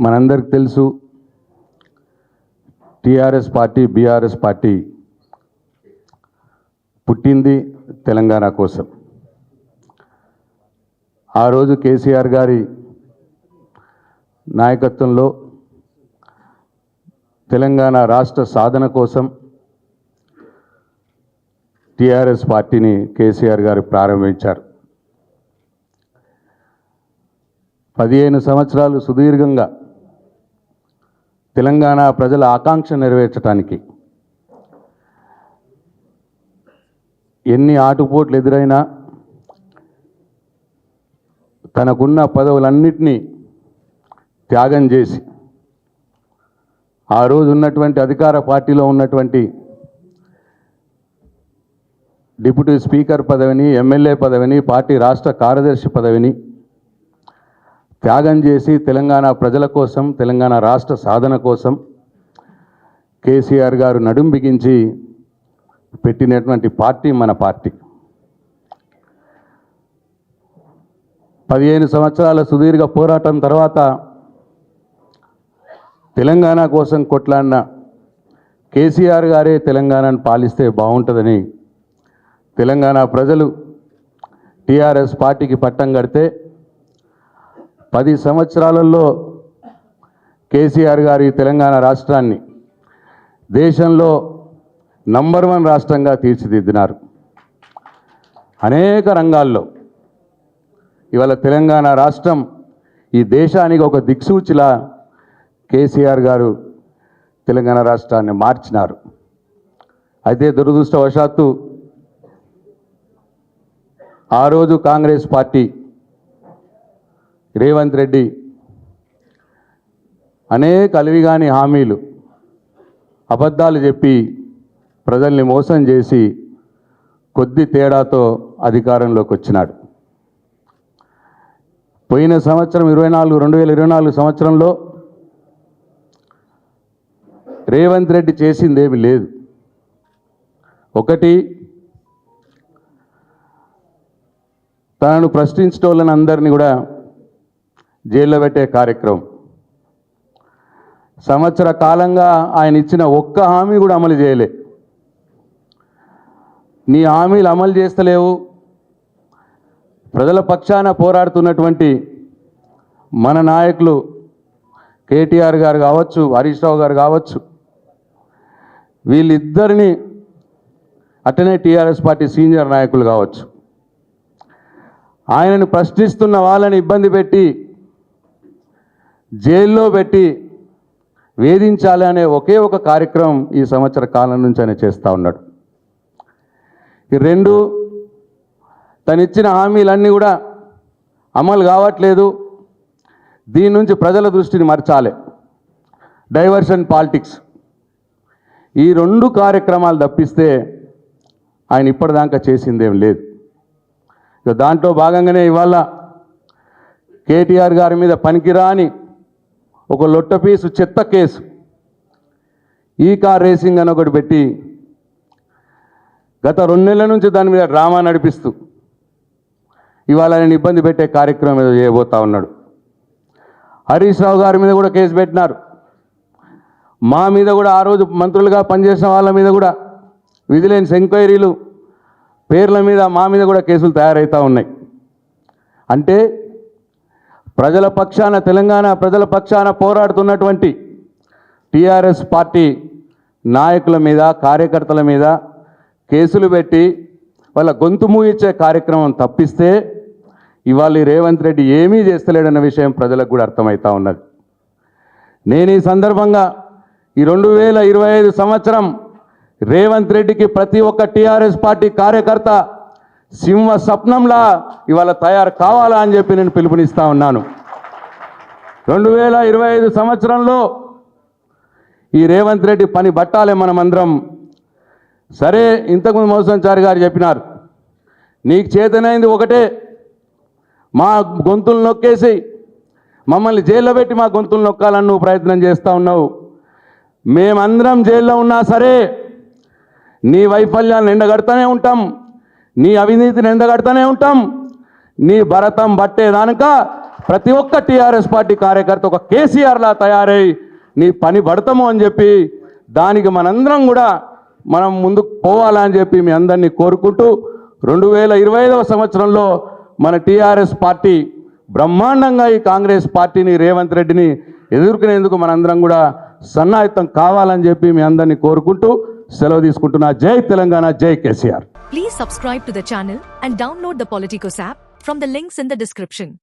మనందరికి తెలుసు TRS party BRS party పుట్టింది తెలంగాణ కోసం. ఆ రోజు కేసీఆర్ గారి నాయకత్వంలో తెలంగాణ రాష్ట్ర సాధన కోసం టీఆర్ఎస్ పార్టీని కేసీఆర్ గారు ప్రారంభించారు. 15 సంవత్సరాలు సుదీర్ఘంగా తెలంగాణ ప్రజల ఆకాంక్ష నెరవేర్చడానికి ఎన్ని ఆటుపోట్లు ఎదురైనా తనకున్న పదవులన్నిటినీ త్యాగం చేసి ఆ రోజు ఉన్నటువంటి అధికార పార్టీలో ఉన్నటువంటి డిప్యూటీ స్పీకర్ పదవిని, ఎమ్మెల్యే పదవిని, పార్టీ రాష్ట్ర కార్యదర్శి పదవిని త్యాగం చేసి తెలంగాణ ప్రజల కోసం, తెలంగాణ రాష్ట్ర సాధన కోసం కేసీఆర్ గారు నడుం బిగించి పెట్టినటువంటి పార్టీ మన పార్టీ. 15 సంవత్సరాల సుదీర్ఘ పోరాటం తర్వాత తెలంగాణ కోసం కొట్లాడిన కేసీఆర్ గారే తెలంగాణను పాలిస్తే బాగుంటుందని తెలంగాణ ప్రజలు టీఆర్ఎస్ పార్టీకి పట్టం కడితే 10 సంవత్సరాలలో కేసీఆర్ గారి తెలంగాణ రాష్ట్రాన్ని దేశంలో నంబర్ 1 రాష్ట్రంగా తీర్చిదిద్దినారు. అనేక రంగాల్లో ఇవాళ తెలంగాణ రాష్ట్రం ఈ దేశానికి ఒక దిక్సూచిలా కేసీఆర్ గారు తెలంగాణ రాష్ట్రాన్ని మార్చినారు. అయితే దురదృష్టవశాత్తు ఆ రోజు కాంగ్రెస్ పార్టీ రేవంత్ రెడ్డి అనేక అలివిగాని హామీలు, అబద్ధాలు చెప్పి ప్రజల్ని మోసం చేసి కొద్ది తేడాతో అధికారంలోకి వచ్చినాడు. పోయిన సంవత్సరం 2024 సంవత్సరంలో రేవంత్ రెడ్డి చేసిందేమీ లేదు. ఒకటి, తనను ప్రశ్నించటోళ్ళని అందరినీ కూడా జైల్లో పెట్టే కార్యక్రమం. సంవత్సర కాలంగా ఆయన ఇచ్చిన ఒక్క హామీ కూడా అమలు చేయలే. నీ హామీలు అమలు చేస్తలేవు, ప్రజల పక్షాన పోరాడుతున్నటువంటి మన నాయకులు కేటీఆర్ గారు కావచ్చు, హరీష్ రావు గారు కావచ్చు, వీళ్ళిద్దరిని అట్టనే టీఆర్ఎస్ పార్టీ సీనియర్ నాయకులు కావచ్చు, ఆయనను ప్రశ్నిస్తున్న వాళ్ళని ఇబ్బంది పెట్టి జైల్లో పెట్టి వేధించాలి అనే ఒకే ఒక కార్యక్రమం ఈ సంవత్సర కాలం నుంచి ఆయన చేస్తూ ఉన్నాడు. ఈ రెండు, తనిచ్చిన హామీలన్నీ కూడా అమలు కావట్లేదు, దీని నుంచి ప్రజల దృష్టిని మరచాలి, డైవర్షన్ పాలిటిక్స్, ఈ 2 కార్యక్రమాలు తప్పిస్తే ఆయన ఇప్పటిదాకా చేసిందేం లేదు. ఇక దాంట్లో భాగంగానే ఇవాళ కేటీఆర్ గారి మీద పనికిరాని ఒక లొట్టపీసు చెత్త కేసు, ఈ కార్ రేసింగ్ అని ఒకటి పెట్టి గత 2 నెలల నుంచి దాని మీద డ్రామా నడిపిస్తూ ఇవాళ ఆయన ఇబ్బంది పెట్టే కార్యక్రమం ఏదో చేయబోతా ఉన్నాడు. హరీష్ రావు గారి మీద కూడా కేసు పెట్టినారు. మా మీద కూడా ఆ రోజు మంత్రులుగా పనిచేసిన వాళ్ళ మీద కూడా విజిలెన్స్ ఎంక్వైరీలు పేర్ల మీద మా మీద కూడా కేసులు తయారవుతూ ఉన్నాయి. అంటే ప్రజల పక్షాన, తెలంగాణ ప్రజల పక్షాన పోరాడుతున్నటువంటి టీఆర్ఎస్ పార్టీ నాయకుల మీద, కార్యకర్తల మీద కేసులు పెట్టి వాళ్ళ గొంతు మూయించే కార్యక్రమం తప్పిస్తే ఇవాళ రేవంత్ రెడ్డి ఏమీ చేస్తలేడన్న విషయం ప్రజలకు కూడా అర్థమవుతూ ఉన్నది. నేను ఈ సందర్భంగా ఈ 2025 సంవత్సరం రేవంత్ రెడ్డికి ప్రతి ఒక్క టీఆర్ఎస్ పార్టీ కార్యకర్త సింహ స్వప్నంలా ఇవాళ తయారు కావాలా అని చెప్పి నేను పిలుపునిస్తా ఉన్నాను. 2025 సంవత్సరంలో ఈ రేవంత్ రెడ్డి పని బట్టాలే మనమందరం. సరే, ఇంతకుముందు మోసంచారి గారు చెప్పినారు, నీకు చేతనైంది ఒకటే, మా గొంతులు నొక్కేసి మమ్మల్ని జైల్లో పెట్టి మా గొంతులు నొక్కాలని నువ్వు ప్రయత్నం చేస్తూ ఉన్నావు. మేమందరం జైల్లో ఉన్నా సరే నీ వైఫల్యాలను ఎండగడతానే ఉంటాం, నీ అవినీతిని ఎండగడతానే ఉంటాం. నీ భరతం బట్టేదానిక ప్రతి ఒక్క టీఆర్ఎస్ పార్టీ కార్యకర్త ఒక కేసీఆర్లా తయారై నీ పని పడతాము అని చెప్పి దానికి మనందరం కూడా మనం ముందుకు పోవాలని చెప్పి మీ అందరినీ కోరుకుంటూ 2025వ సంవత్సరంలో మన టీఆర్ఎస్ పార్టీ బ్రహ్మాండంగా ఈ కాంగ్రెస్ పార్టీని రేవంత్ రెడ్డిని ఎదుర్కొనేందుకు మనందరం కూడా సన్నాహితం కావాలని చెప్పి మీ అందరినీ కోరుకుంటూ సెలవు తీసుకుంటున్నా. జై తెలంగాణ, జై KCR. Please subscribe to the channel and download the Politicos app from the links in the description.